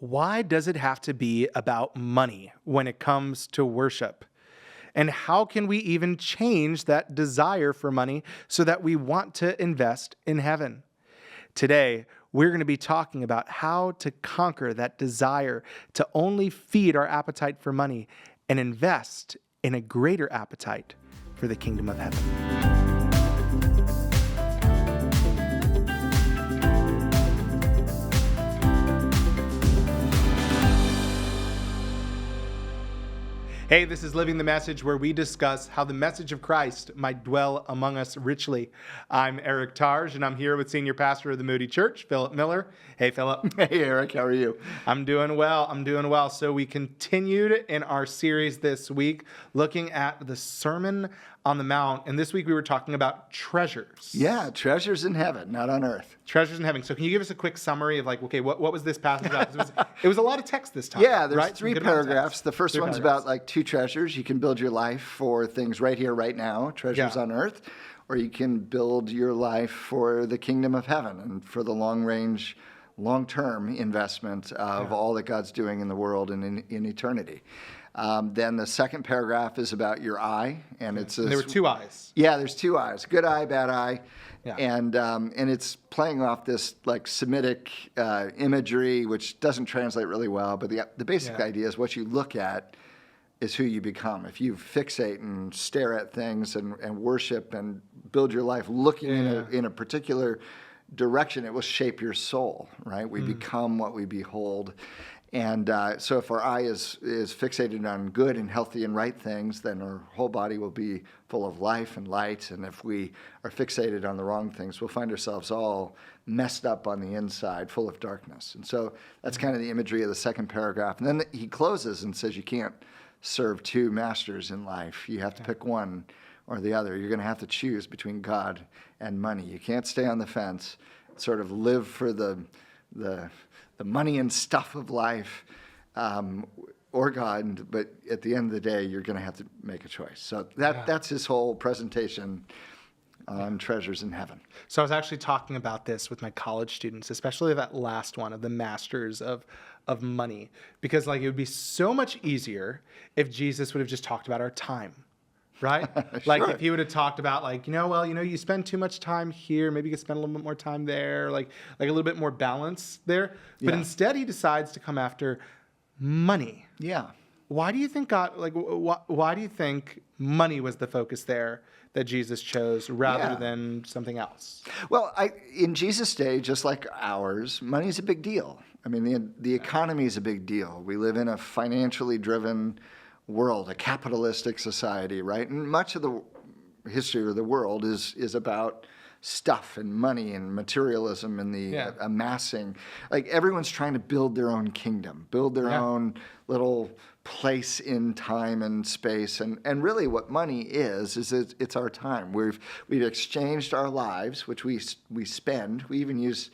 why does it have to be about money when it comes to worship? And how can we even change that desire for money so that we want to invest in heaven? Today, we're going to be talking about how to conquer that desire to only feed our appetite for money and invest in a greater appetite for the kingdom of heaven. Hey, this is Living the Message, where we discuss how the message of Christ might dwell among us richly. I'm Eric Targe, and I'm here with Senior Pastor of the Moody Church, Philip Miller. Hey, Philip. Hey, Eric. How are you? I'm doing well. So we continued in our series this week looking at the Sermon on the Mount, and this week we were talking about treasures. Yeah, treasures in heaven, not on earth. Treasures in heaven. So can you give us a quick summary of what was this passage about? It was a lot of text this time. Yeah, there's right? three paragraphs. The first one's about like two treasures. You can build your life for things right here, right now, treasures on earth, or you can build your life for the kingdom of heaven and for the long-term investment of all that God's doing in the world and in eternity. Then the second paragraph is about your eye, and there were two eyes. Yeah, there's two eyes: good eye, bad eye, yeah. And it's playing off this like Semitic imagery, which doesn't translate really well. But the basic idea is what you look at is who you become. If you fixate and stare at things and worship and build your life looking in a particular direction, it will shape your soul. Right? We become what we behold. And so if our eye is fixated on good and healthy and right things, then our whole body will be full of life and light. And if we are fixated on the wrong things, we'll find ourselves all messed up on the inside, full of darkness. And so that's kind of the imagery of the second paragraph. And then he closes and says you can't serve two masters in life. You have to pick one or the other. You're going to have to choose between God and money. You can't stay on the fence, sort of live for the money and stuff of life, or God, but at the end of the day, you're going to have to make a choice. So that's his whole presentation on treasures in heaven. So I was actually talking about this with my college students, especially that last one of the masters of money, because it would be so much easier if Jesus would have just talked about our time. Right? Sure. If he would have talked about you spend too much time here, maybe you could spend a little bit more time there, like a little bit more balance there. But instead he decides to come after money. Yeah. Why do you think God, why do you think money was the focus there that Jesus chose rather than something else? Well, in Jesus' day, just like ours, money is a big deal. I mean, the economy is a big deal. We live in a financially driven world, a capitalistic society, right? And much of the history of the world is about stuff and money and materialism and the amassing. Like everyone's trying to build their own kingdom, build their own little place in time and space. And really what money is it's our time. We've exchanged our lives, which we spend. We even use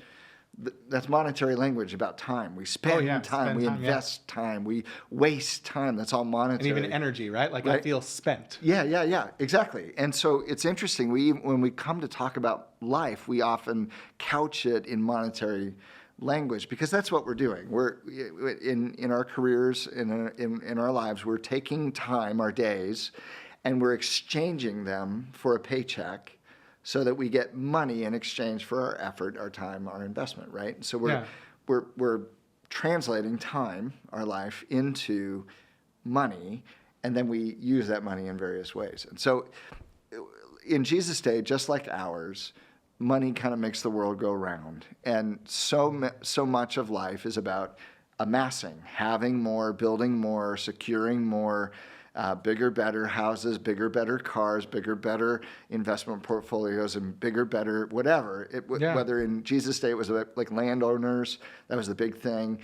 that's monetary language about time. We spend time, we invest time, we waste time. That's all monetary. And even energy, right? Right? I feel spent. Yeah, exactly. And so it's interesting. When we come to talk about life, we often couch it in monetary language because that's what we're doing. We're in our careers, in our lives, we're taking time, our days, and we're exchanging them for a paycheck, so that we get money in exchange for our effort, our time, our investment, right? So we're translating time, our life, into money, and then we use that money in various ways. And so in Jesus' day, just like ours, money kind of makes the world go round. And so much of life is about amassing, having more, building more, securing more, bigger, better houses, bigger, better cars, bigger, better investment portfolios, and bigger, better whatever. Whether in Jesus' day it was like landowners, that was the big thing.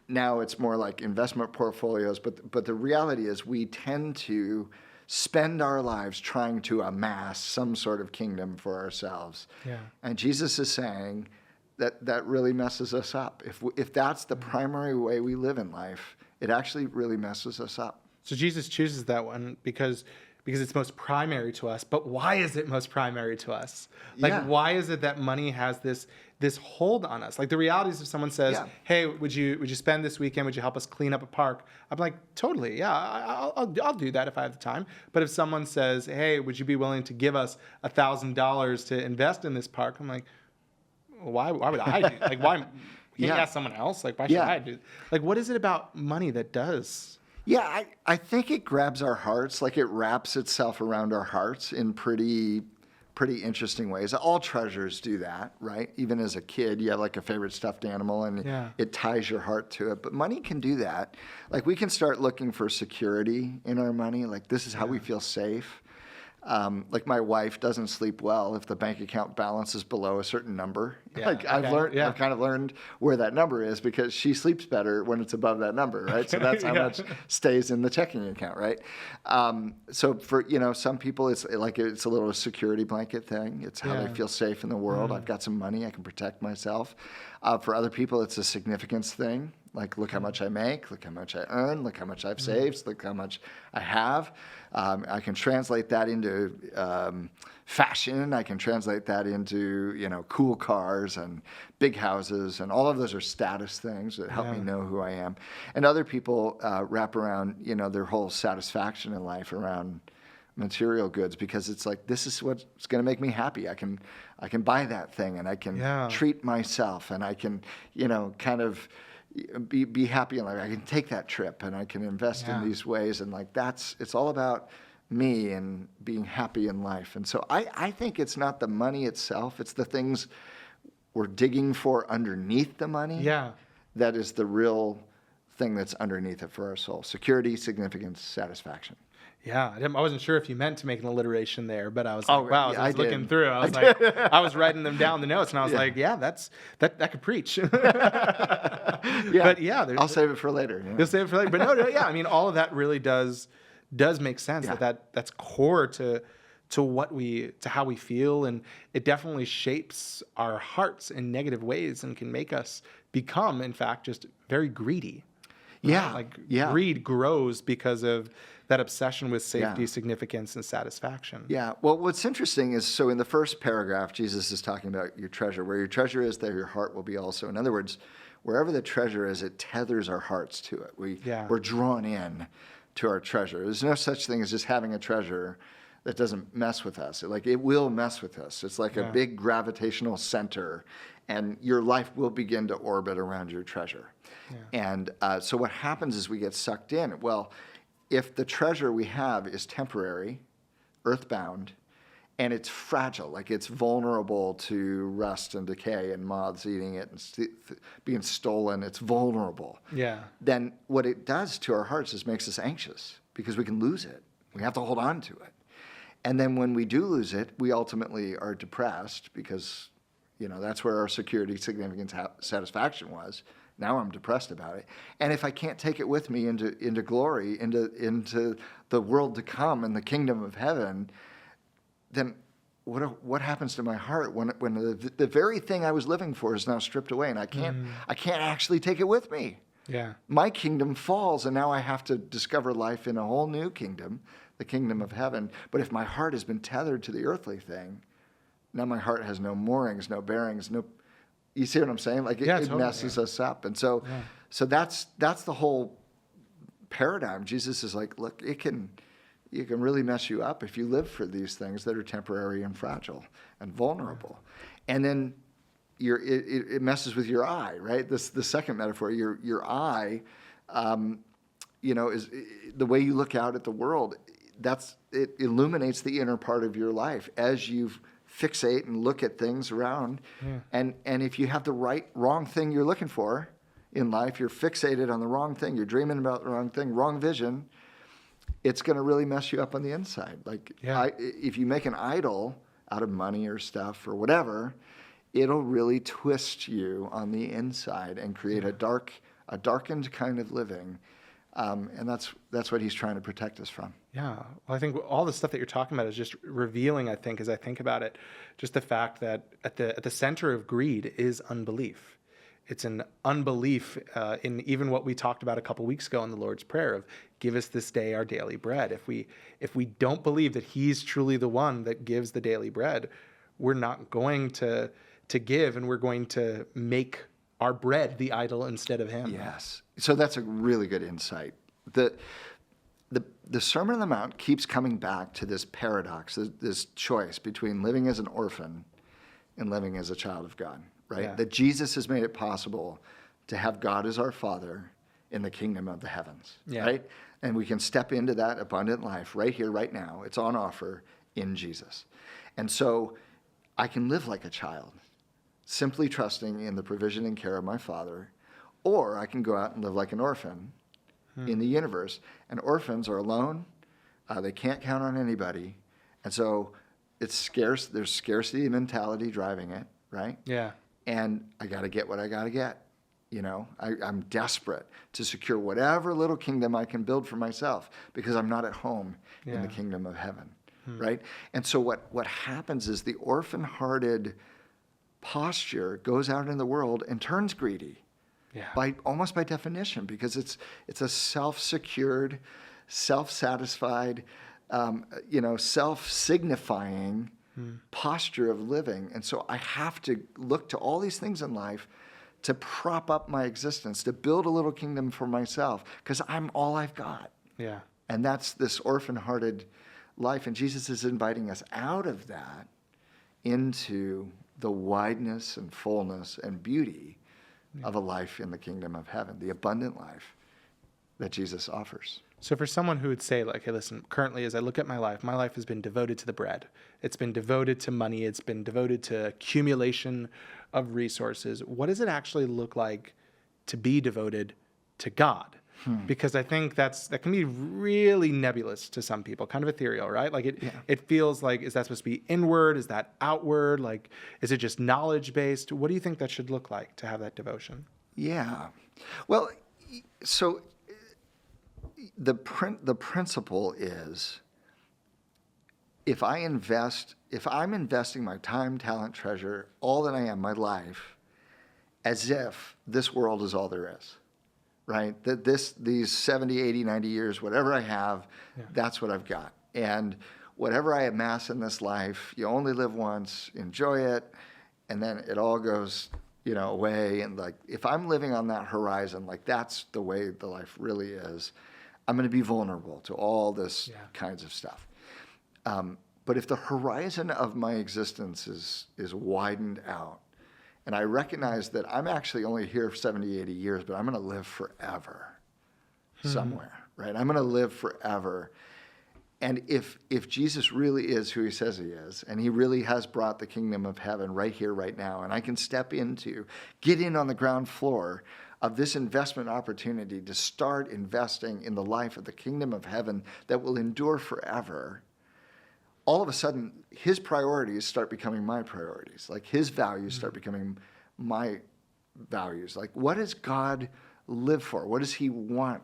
Now it's more like investment portfolios. But the reality is we tend to spend our lives trying to amass some sort of kingdom for ourselves. Yeah. And Jesus is saying that really messes us up. If that's the primary way we live in life, it actually really messes us up. So Jesus chooses that one because because it's most primary to us. But why is it most primary to us? Like, Yeah. why is it that money has this hold on us? Like, the reality is, if someone says, Yeah. "Hey, would you spend this weekend? Would you help us clean up a park?" I'm like, totally, yeah, I'll do that if I have the time. But if someone says, "Hey, would you be willing to give us $1,000 to invest in this park?" I'm like, why would I do? Like, why? Can't you Yeah. ask someone else? Like, why should Yeah. I do? Like, what is it about money that does? Yeah, I think it grabs our hearts, like it wraps itself around our hearts in pretty interesting ways. All treasures do that, right? Even as a kid, you have like a favorite stuffed animal and Yeah. it ties your heart to it. But money can do that. Like we can start looking for security in our money. Like this is how we feel safe. Like my wife doesn't sleep well if the bank account balance is below a certain number. Yeah, Like I've okay, learned, yeah. I've kind of learned where that number is because she sleeps better when it's above that number, right? So that's how Yeah. much stays in the checking account, right? So for some people, it's like it's a little security blanket thing. It's how Yeah. they feel safe in the world. I've got some money, I can protect myself. For other people, it's a significance thing. Like, look how much I make, look how much I earn, look how much I've saved, look how much I have. I can translate that into fashion. I can translate that into, cool cars and big houses. And all of those are status things that help me Yeah. know who I am. And other people wrap around, their whole satisfaction in life around material goods because it's like, this is what's going to make me happy. I can buy that thing and I can Yeah. treat myself and I can, kind of be happy in life. I can take that trip and I can invest Yeah. in these ways. And like, it's all about me and being happy in life. And so I think it's not the money itself. It's the things we're digging for underneath the money. Yeah. That is the real thing that's underneath it for our soul. Security, significance, satisfaction. Yeah, I wasn't sure if you meant to make an alliteration there, but I was Oh, like, wow, as yeah, I was I looking did. through, I was like, I was writing them down in the notes, and I was Yeah. like, yeah, that could preach. Yeah. But yeah, I'll save it for later. Yeah. you'll save it for later. But no, yeah, I mean, all of that really does make sense. Yeah. That's core to how we feel, and it definitely shapes our hearts in negative ways and can make us become, in fact, just very greedy. Yeah. Like yeah. greed grows because of that obsession with safety, Yeah. significance, and satisfaction. Yeah. Well, what's interesting is, so in the first paragraph, Jesus is talking about your treasure. Where your treasure is, there your heart will be also. In other words, wherever the treasure is, it tethers our hearts to it. We're drawn in to our treasure. There's no such thing as just having a treasure that doesn't mess with us. It will mess with us. It's like a big gravitational center, and your life will begin to orbit around your treasure. Yeah. And so what happens is we get sucked in. Well, if the treasure we have is temporary, earthbound, and it's fragile, like it's vulnerable to rust and decay and moths eating it and being stolen, it's vulnerable. Yeah. Then what it does to our hearts is makes us anxious because we can lose it. We have to hold on to it. And then when we do lose it, we ultimately are depressed because, that's where our security, significance, satisfaction was. Now I'm depressed about it. And if I can't take it with me into glory, into the world to come and the kingdom of heaven, then what happens to my heart when the very thing I was living for is now stripped away and I can't actually take it with me? Yeah. My kingdom falls, and now I have to discover life in a whole new kingdom, the kingdom of heaven. But if my heart has been tethered to the earthly thing, now my heart has no moorings, no bearings, no. You see what I'm saying? Like it Totally, messes us up, and so that's the whole paradigm. Jesus is like, look, it can really mess you up if you live for these things that are temporary and fragile and vulnerable, and then it messes with your eye, right? The second metaphor, your eye, is the way you look out at the world. It illuminates the inner part of your life as you fixate and look at things around. And if you have the wrong thing you're looking for in life, you're fixated on the wrong thing, you're dreaming about the wrong thing, wrong vision, it's going to really mess you up on the inside. Like if you make an idol out of money or stuff or whatever, it'll really twist you on the inside and create a darkened kind of living. And that's what he's trying to protect us from. Yeah. Well, I think all the stuff that you're talking about is just revealing, I think, as I think about it, just the fact that at the center of greed is unbelief. It's an unbelief in even what we talked about a couple weeks ago in the Lord's Prayer of give us this day our daily bread. If we don't believe that he's truly the one that gives the daily bread, we're not going to give, and we're going to make our bread the idol instead of him. Yes. So that's a really good insight. The Sermon on the Mount keeps coming back to this paradox, this choice between living as an orphan and living as a child of God, right? Yeah. That Jesus has made it possible to have God as our Father in the kingdom of the heavens, Yeah. right? And we can step into that abundant life right here, right now. It's on offer in Jesus. And so I can live like a child, simply trusting in the provision and care of my Father, or I can go out and live like an orphan in the universe. And orphans are alone. They can't count on anybody. And so it's scarce. There's scarcity mentality driving it, right? Yeah. And I got to get what I got to get. I'm desperate to secure whatever little kingdom I can build for myself because I'm not at home in the kingdom of heaven, right? And so what happens is the orphan-hearted posture goes out in the world and turns greedy. Yeah. Almost by definition, because it's a self-secured, self-satisfied, self-signifying posture of living. And so I have to look to all these things in life to prop up my existence, to build a little kingdom for myself, because I'm all I've got. Yeah. And that's this orphan-hearted life. And Jesus is inviting us out of that into the wideness and fullness and beauty of a life in the kingdom of heaven, the abundant life that Jesus offers. So for someone who would say, like, hey, listen, currently as I look at my life has been devoted to the bread. It's been devoted to money. It's been devoted to accumulation of resources. What does it actually look like to be devoted to God? Because I think that can be really nebulous to some people, kind of ethereal, right? Like it feels like, is that supposed to be inward? Is that outward? Like, is it just knowledge based? What do you think that should look like to have that devotion? Yeah. Well, so the principle is if I'm investing my time, talent, treasure, all that I am, my life, as if this world is all there is. Right? That these 70, 80, 90 years, whatever I have, that's what I've got. And whatever I amass in this life, you only live once, enjoy it, and then it all goes, away. And like, if I'm living on that horizon, like that's the way the life really is, I'm going to be vulnerable to all this kinds of stuff. But if the horizon of my existence is widened out, and I recognize that I'm actually only here for 70, 80 years, but I'm going to live forever somewhere, right? I'm going to live forever. And if Jesus really is who he says he is, and he really has brought the kingdom of heaven right here, right now, and I can get in on the ground floor of this investment opportunity to start investing in the life of the kingdom of heaven that will endure forever, all of a sudden, his priorities start becoming my priorities. Like his values start becoming my values. Like, what does God live for? What does he want?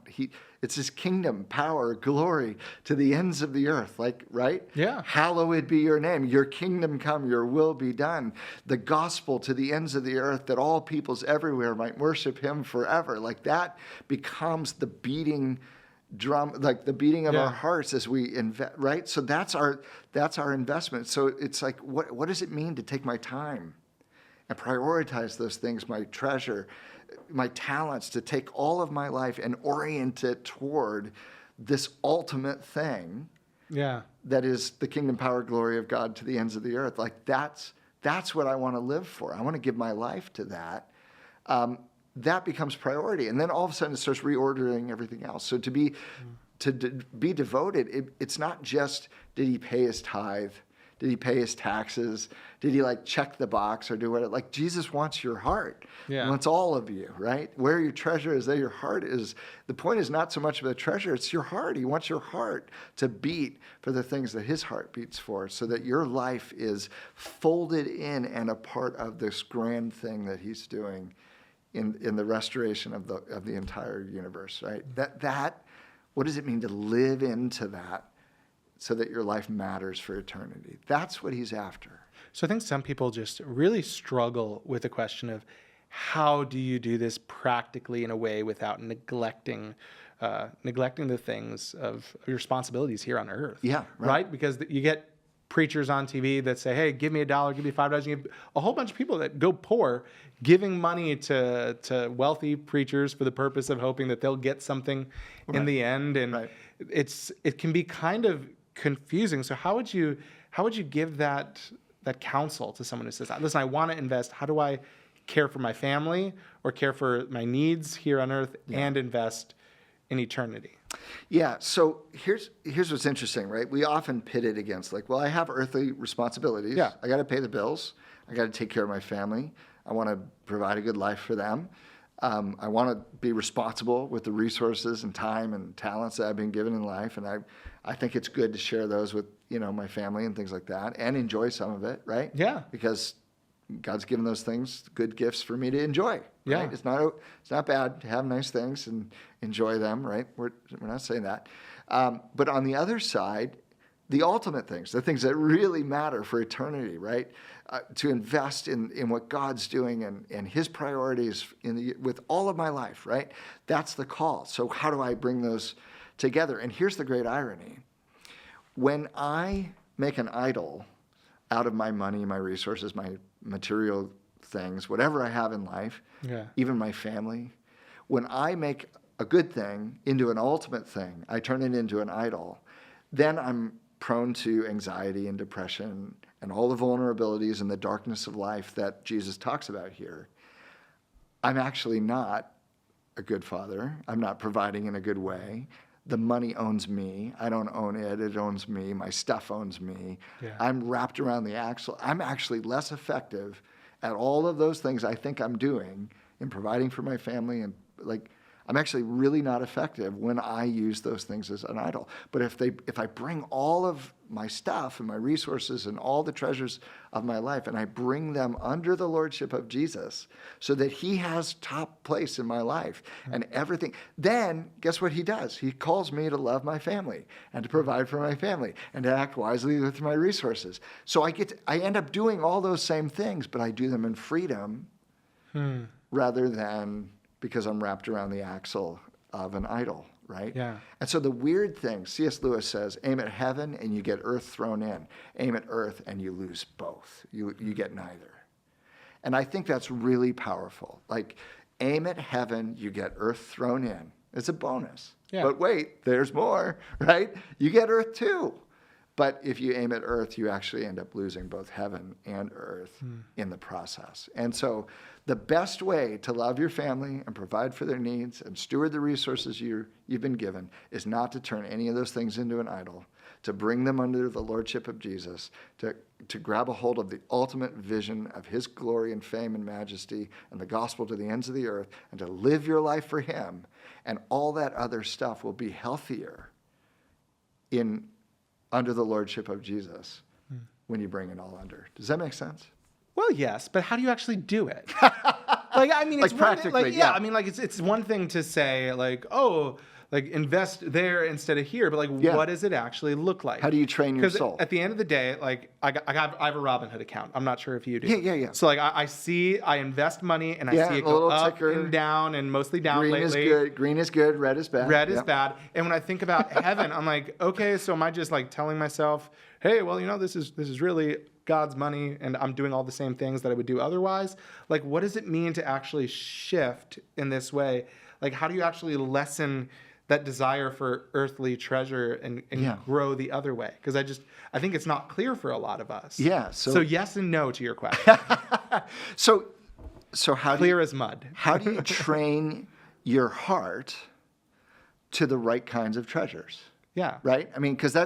It's his kingdom, power, glory to the ends of the earth. Like, right? Yeah. Hallowed be your name. Your kingdom come, your will be done. The gospel to the ends of the earth, that all peoples everywhere might worship him forever. Like that becomes the beating drum, like the beating of our hearts as we invest, right? So that's our investment. So it's like, what does it mean to take my time and prioritize those things, my treasure, my talents, to take all of my life and orient it toward this ultimate thing that is the kingdom, power, glory of God to the ends of the earth. Like that's what I want to live for. I want to give my life to that. That becomes priority. And then all of a sudden it starts reordering everything else. So to be devoted, it's not just, did he pay his tithe? Did he pay his taxes? Did he like check the box or do what? Like Jesus wants your heart. He wants all of you, right? Where your treasure is, there your heart is. The point is not so much of the treasure, it's your heart. He wants your heart to beat for the things that his heart beats for, so that your life is folded in and a part of this grand thing that he's doing in the restoration of the entire universe, right? That what does it mean to live into that so that your life matters for eternity? That's what he's after. So I think some people just really struggle with the question of how do you do this practically in a way without neglecting the things of your responsibilities here on earth? Yeah, right. Because you get preachers on TV that say, "Hey, give me $1, give me $5." You have a whole bunch of people that go poor, giving money to wealthy preachers for the purpose of hoping that they'll get something in Right. the end, and Right. it can be kind of confusing. So how would you give that counsel to someone who says, "Listen, I want to invest. How do I care for my family or care for my needs here on earth and invest in eternity?" Yeah, so here's what's interesting, right? We often pit it against like, well, I have earthly responsibilities. Yeah. I got to pay the bills. I got to take care of my family. I want to provide a good life for them. I want to be responsible with the resources and time and talents that I've been given in life, and I think it's good to share those with my family and things like that, and enjoy some of it, right? Yeah. Because God's given those things good gifts for me to enjoy. Yeah. Right? It's not bad to have nice things and enjoy them, right? We're not saying that. But on the other side, the ultimate things, the things that really matter for eternity, right? To invest in what God's doing and His priorities with all of my life, right? That's the call. So how do I bring those together? And here's the great irony. When I make an idol out of my money, my resources, my material things, whatever I have in life, even my family, when I make a good thing into an ultimate thing, I turn it into an idol, then I'm prone to anxiety and depression and all the vulnerabilities and the darkness of life that Jesus talks about here. I'm actually not a good father. I'm not providing in a good way. The money owns me. I don't own it. It owns me. My stuff owns me. Yeah. I'm wrapped around the axle. I'm actually less effective at all of those things I think I'm doing in providing for my family. And I'm actually really not effective when I use those things as an idol. But if I bring all of my stuff and my resources and all the treasures of my life and I bring them under the lordship of Jesus so that He has top place in my life and everything, then guess what He does? He calls me to love my family and to provide for my family and to act wisely with my resources. So I end up doing all those same things, but I do them in freedom rather than because I'm wrapped around the axle of an idol, right? Yeah. And so the weird thing, C.S. Lewis says, aim at heaven and you get earth thrown in. Aim at earth and you lose both. You get neither. And I think that's really powerful. Like, aim at heaven, you get earth thrown in. It's a bonus. Yeah. But wait, there's more, right? You get earth too. But if you aim at earth, you actually end up losing both heaven and earth in the process. And so the best way to love your family and provide for their needs and steward the resources you've been given is not to turn any of those things into an idol, to bring them under the lordship of Jesus, to grab a hold of the ultimate vision of His glory and fame and majesty and the gospel to the ends of the earth, and to live your life for Him. And all that other stuff will be healthier under the lordship of Jesus when you bring it all under. Does that make sense? Well, yes, but how do you actually do it? It's practically, yeah. It's one thing to say invest there instead of here, but what does it actually look like? How do you train your soul? Because at the end of the day, I have a Robinhood account. I'm not sure if you do. Yeah. So I invest money and I see it go up and down and mostly down Green lately. Is good. Green is good. Red is bad. Red is bad. And when I think about heaven, I'm like, okay, so am I just telling myself, hey, well, this is really God's money and I'm doing all the same things that I would do otherwise? What does it mean to actually shift in this way? How do you actually lessen that desire for earthly treasure and grow the other way? Because I think it's not clear for a lot of us. Yeah. So yes and no to your question. So how clear as mud. How do you train your heart to the right kinds of treasures? Yeah. Right? Because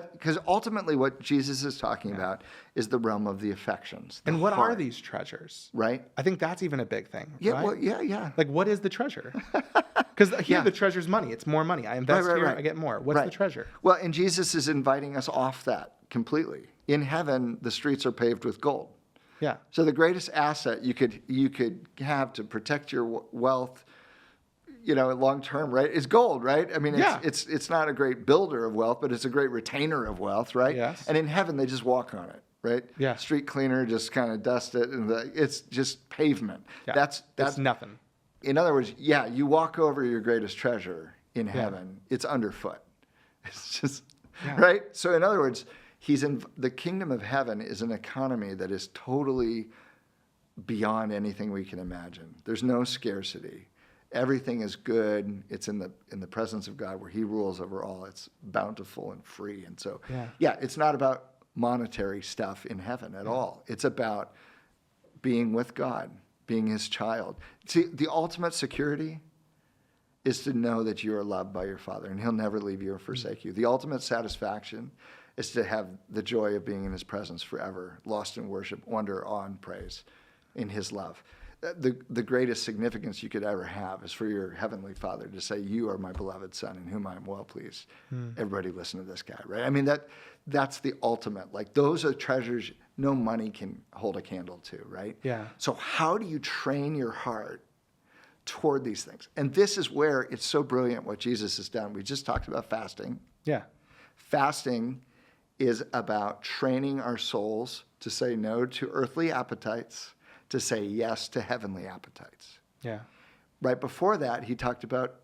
ultimately what Jesus is talking about is the realm of the affections. And what heart, are these treasures? Right? I think that's even a big thing. Yeah, right? well, yeah. What is the treasure? Because here the treasure's money. It's more money. I invest here, I get more. What's the treasure? Well, and Jesus is inviting us off that completely. In heaven, the streets are paved with gold. Yeah. So the greatest asset you could have to protect your wealth, long term, right, is gold, right? It's not a great builder of wealth, but it's a great retainer of wealth, right? Yes. And in heaven, they just walk on it. right? Yeah. Street cleaner, just kind of dust it, and it's just pavement. Yeah. That's It's nothing. in other words, yeah, you walk over your greatest treasure in heaven, it's underfoot. It's just, right? So in other words, the kingdom of heaven is an economy that is totally beyond anything we can imagine. There's no scarcity. Everything is good. It's in the presence of God where he rules over all. It's bountiful and free. And so, it's not about monetary stuff in heaven at all. It's about being with God, being his child. See, the ultimate security is to know that you are loved by your Father and he'll never leave you or forsake you. The ultimate satisfaction is to have the joy of being in his presence forever, lost in worship, wonder, awe, and praise in his love. The greatest significance you could ever have is for your heavenly Father to say, you are my beloved Son in whom I am well pleased. Everybody listen to this guy, right? I mean, that's the ultimate. Like, those are treasures no money can hold a candle to, right? Yeah. So how do you train your heart toward these things? And this is where it's so brilliant what Jesus has done. We just talked about fasting. Yeah. Fasting is about training our souls to say no to earthly appetites, to say yes to heavenly appetites. Yeah. Right before that, he talked about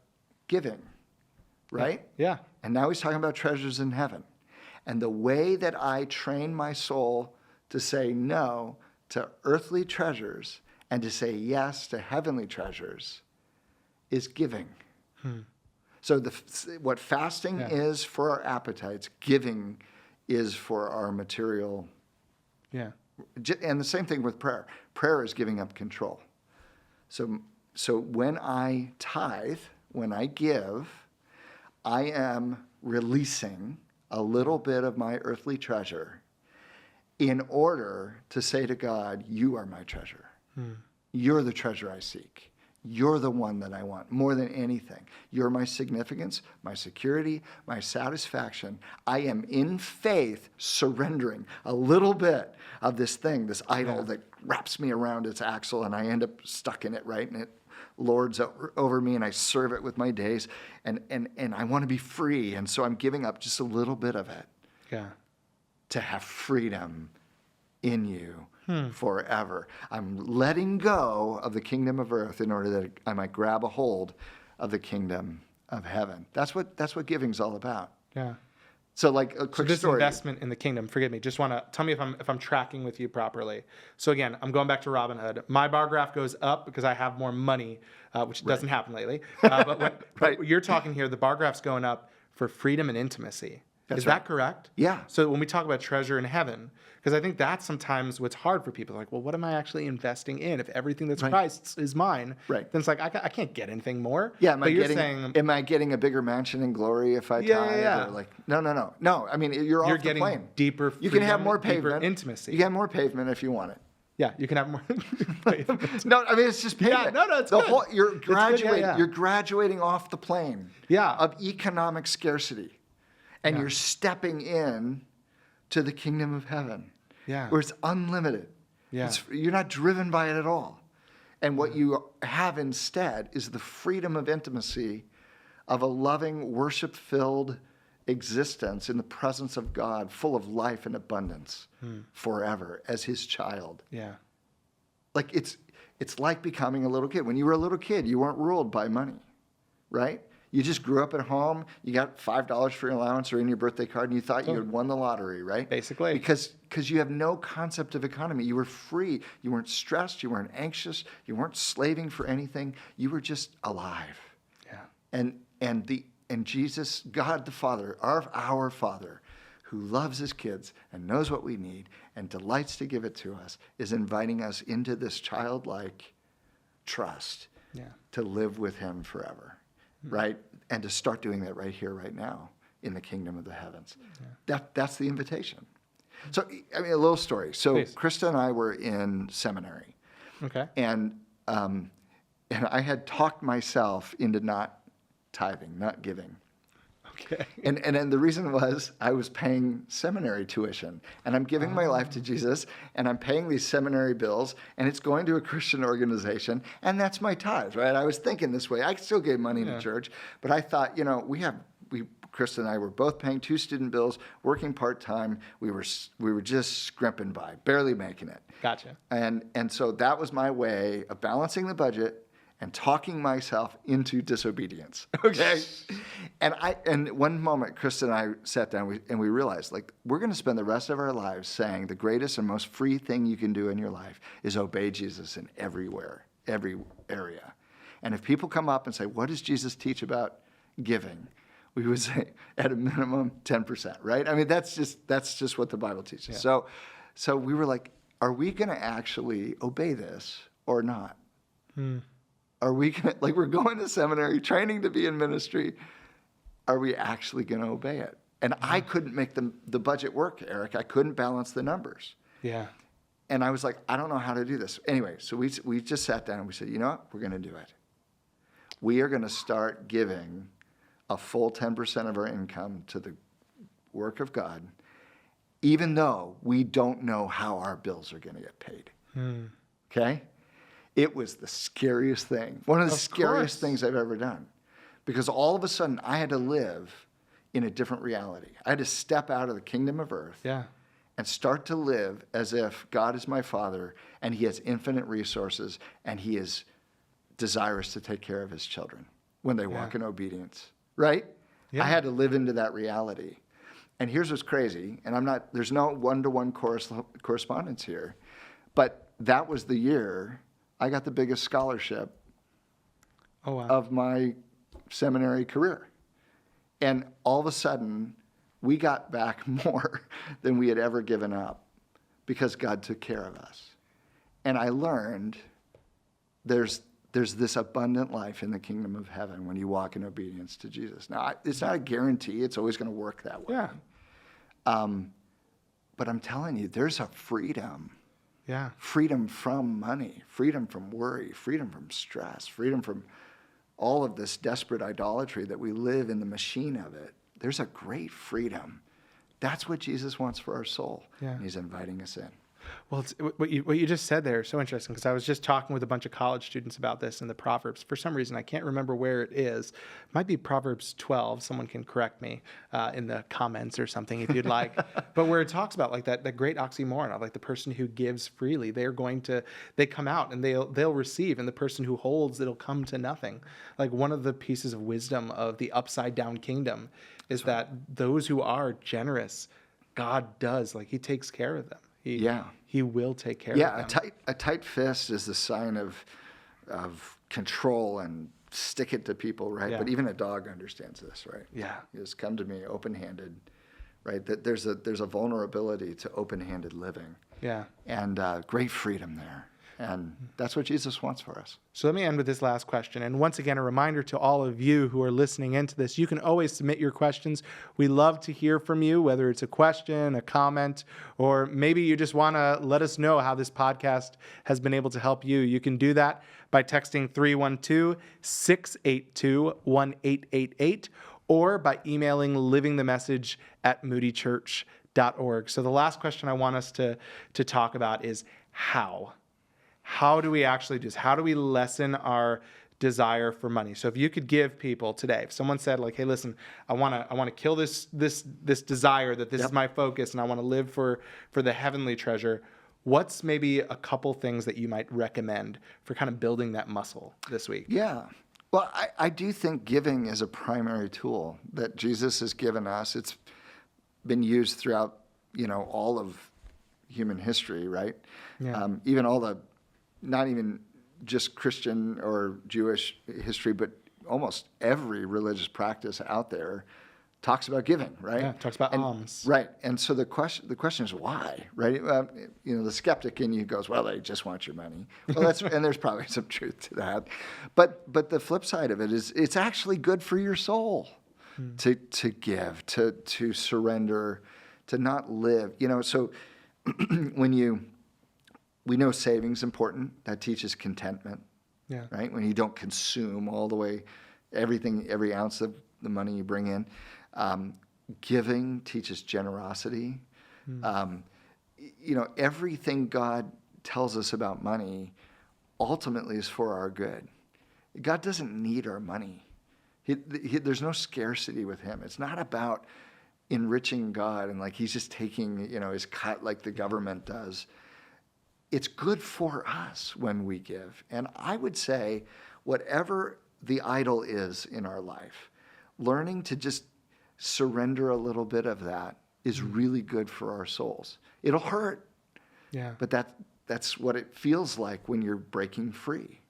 giving, right? Yeah. And now he's talking about treasures in heaven. And the way that I train my soul to say no to earthly treasures and to say yes to heavenly treasures is giving. So what fasting is for our appetites, giving is for our material. Yeah. And the same thing with prayer. Prayer is giving up control. So when I tithe, when I give, I am releasing a little bit of my earthly treasure in order to say to God, you are my treasure. You're the treasure I seek. You're the one that I want more than anything. You're my significance, my security, my satisfaction. I am in faith surrendering a little bit of this thing, this idol that wraps me around its axle and I end up stuck in it, right? And it lords over me and I serve it with my days. And I want to be free. And so I'm giving up just a little bit of it to have freedom in you forever. I'm letting go of the kingdom of earth in order that I might grab a hold of the kingdom of heaven. That's what giving's all about. Yeah. So, like, a quick this story. Investment in the kingdom. Forgive me. Just want to tell me if I'm tracking with you properly. So again, I'm going back to Robin Hood. My bar graph goes up because I have more money, which doesn't happen lately. But you're talking here, the bar graph's going up for freedom and intimacy. Is that correct? Yeah. So when we talk about treasure in heaven, because I think that's sometimes what's hard for people. Like, well, what am I actually investing in? If everything that's Christ's is mine, then it's like, I can't get anything more. Yeah, am I getting a bigger mansion in glory if I tithe? Yeah. Or like, no. I mean, you're off the plane. Deeper freedom, you can have more pavement. Deeper intimacy. You can have more pavement if you want it. Yeah, you can have more pavement. No, I mean, it's just pavement. Yeah, no, it's good. You're graduating. You're graduating off the plane of economic scarcity. And you're stepping in to the kingdom of heaven, where it's unlimited. Yeah. You're not driven by it at all. And what you have instead is the freedom of intimacy of a loving, worship-filled existence in the presence of God, full of life and abundance forever as his child. Yeah. Like, it's like becoming a little kid. When you were a little kid, you weren't ruled by money, right? You just grew up at home. You got $5 for your allowance or in your birthday card, and you thought you had won the lottery, right? Basically. Because you have no concept of economy. You were free. You weren't stressed. You weren't anxious. You weren't slaving for anything. You were just alive. Yeah. And Jesus, God the Father, our Father, who loves his kids and knows what we need and delights to give it to us, is inviting us into this childlike trust to live with him forever. Right? And to start doing that right here, right now, in the kingdom of the heavens. Yeah. That's the invitation. So, I mean, a little story. So, Please. Krista and I were in seminary. Okay. And I had talked myself into not tithing, not giving. Okay. And the reason was I was paying seminary tuition, and I'm giving my life to Jesus, and I'm paying these seminary bills, and it's going to a Christian organization, and that's my tithe, right? I was thinking this way. I still gave money to church, but I thought, we have Krista and I were both paying 2 student bills, working part-time. We were just scrimping by, barely making it. Gotcha. And so that was my way of balancing the budget and talking myself into disobedience. Okay. And one moment, Krista and I sat down and we realized, like, we're going to spend the rest of our lives saying the greatest and most free thing you can do in your life is obey Jesus in every area. And if people come up and say, what does Jesus teach about giving? We would say at a minimum 10%, right? I mean, that's just what the Bible teaches. Yeah. So we were like, are we going to actually obey this or not? Are we going to, like, we're going to seminary, training to be in ministry. Are we actually going to obey it? And I couldn't make the budget work, Eric. I couldn't balance the numbers. Yeah. And I was like, I don't know how to do this. Anyway, so we just sat down and we said, you know what? We're going to do it. We are going to start giving a full 10% of our income to the work of God, even though we don't know how our bills are going to get paid. Okay? It was the scariest thing. One of the scariest things I've ever done. Because all of a sudden, I had to live in a different reality. I had to step out of the kingdom of earth and start to live as if God is my Father and He has infinite resources and He is desirous to take care of His children when they walk in obedience. Right? Yeah. I had to live into that reality. And here's what's crazy, and there's no one-to-one correspondence here, but that was the year I got the biggest scholarship of my seminary career. And all of a sudden, we got back more than we had ever given up because God took care of us. And I learned there's this abundant life in the kingdom of heaven when you walk in obedience to Jesus. Now, it's not a guarantee. It's always going to work that way. Yeah. But I'm telling you, there's a freedom. Yeah. Freedom from money, freedom from worry, freedom from stress, freedom from all of this desperate idolatry that we live in the machine of it. There's a great freedom. That's what Jesus wants for our soul. Yeah. And He's inviting us in. Well, what you just said there is so interesting because I was just talking with a bunch of college students about this in the Proverbs. For some reason, I can't remember where it is. It might be Proverbs 12. Someone can correct me in the comments or something if you'd like. But where it talks about like that great oxymoron of like the person who gives freely, they come out and they'll receive, and the person who holds, it'll come to nothing. Like one of the pieces of wisdom of the upside down kingdom is that those who are generous, God does, like He takes care of them. He will take care of them. Yeah, a tight fist is the sign of control and stick it to people, right? Yeah. But even a dog understands this, right? Yeah. You just come to me open-handed, right? That there's a vulnerability to open-handed living. Yeah. And great freedom there. And that's what Jesus wants for us. So let me end with this last question. And once again, a reminder to all of you who are listening into this, you can always submit your questions. We love to hear from you, whether it's a question, a comment, or maybe you just want to let us know how this podcast has been able to help you. You can do that by texting 312-682-1888 or by emailing livingthemessage@moodychurch.org. So the last question I want us to talk about is how? How do we actually do this? How do we lessen our desire for money? So if you could give people today, if someone said like, hey, listen, I want to kill this desire that this is my focus and I want to live for the heavenly treasure, what's maybe a couple things that you might recommend for kind of building that muscle this week? Yeah. Well, I do think giving is a primary tool that Jesus has given us. It's been used throughout, all of human history, right? Yeah. Even all the, not even just Christian or Jewish history, but almost every religious practice out there talks about giving, right? Yeah, talks about alms. Right. And so the question is why, right? The skeptic in you goes, well, they just want your money. Well, and there's probably some truth to that. But the flip side of it is it's actually good for your soul to give, to surrender, to not live. So we know saving's important. That teaches contentment, right? When you don't consume all the way, every ounce of the money you bring in. Giving teaches generosity. Everything God tells us about money ultimately is for our good. God doesn't need our money. There's no scarcity with him. It's not about enriching God and like he's just taking, his cut like the government does. It's good for us when we give. And I would say whatever the idol is in our life, learning to just surrender a little bit of that is really good for our souls. It'll hurt. Yeah. But that's what it feels like when you're breaking free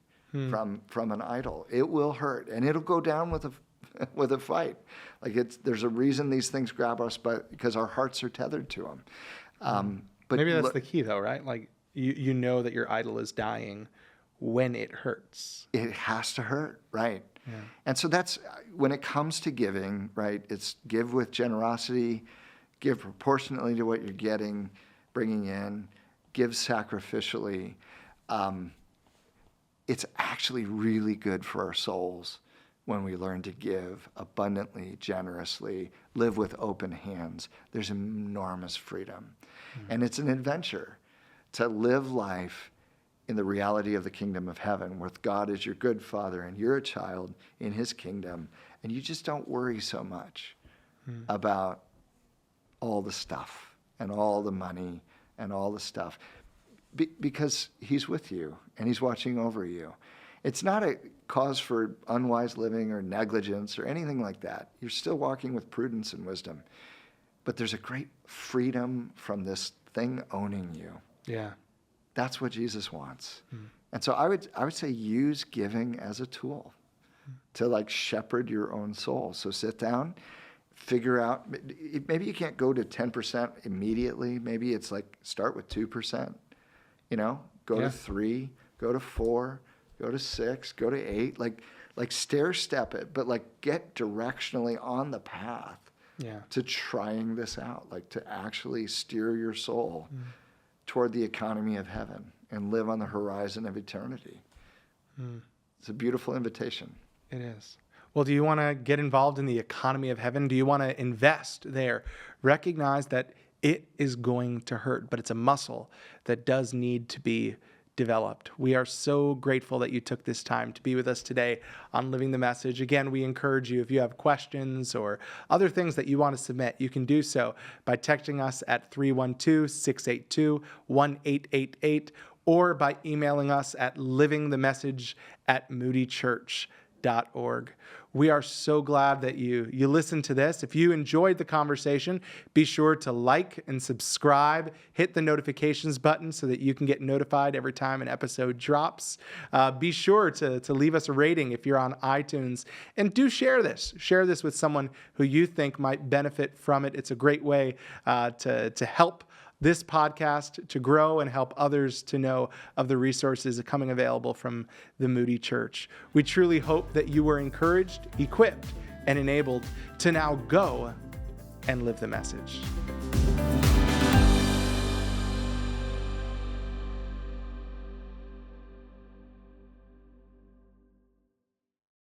from an idol. It will hurt, and it'll go down with a fight. Like there's a reason these things grab us, but because our hearts are tethered to them. But maybe that's the key, though, right? Like you know that your idol is dying when it hurts. It has to hurt, right? Yeah. And so that's when it comes to giving, right? It's give with generosity, give proportionately to what you're bringing in, give sacrificially. It's actually really good for our souls when we learn to give abundantly, generously, live with open hands. There's enormous freedom. And it's an adventure to live life in the reality of the kingdom of heaven, where God is your good father and you're a child in his kingdom, and you just don't worry so much about all the stuff and all the money and all the stuff. Because he's with you and he's watching over you. It's not a cause for unwise living or negligence or anything like that. You're still walking with prudence and wisdom. But there's a great freedom from this thing owning you. Yeah. That's what Jesus wants. And so I would say use giving as a tool to like shepherd your own soul. So sit down, figure out, maybe you can't go to 10% immediately. Maybe it's like start with 2%. Go to 3, go to 4, go to 6, go to 8, like stair step it, but like get directionally on the path to trying this out, like to actually steer your soul toward the economy of heaven and live on the horizon of eternity. It's a beautiful invitation. It is. Well, do you want to get involved in the economy of heaven? Do you want to invest there? Recognize that it is going to hurt, but it's a muscle that does need to be developed. We are so grateful that you took this time to be with us today on Living the Message. Again, we encourage you, if you have questions or other things that you want to submit, you can do so by texting us at 312-682-1888 or by emailing us at livingthemessage@moodychurch.org. We are so glad that you listened to this. If you enjoyed the conversation, be sure to like and subscribe. Hit the notifications button so that you can get notified every time an episode drops. Be sure to leave us a rating if you're on iTunes. And do share this. Share this with someone who you think might benefit from it. It's a great way to help this podcast to grow and help others to know of the resources coming available from the Moody Church. We truly hope that you were encouraged, equipped, and enabled to now go and live the message.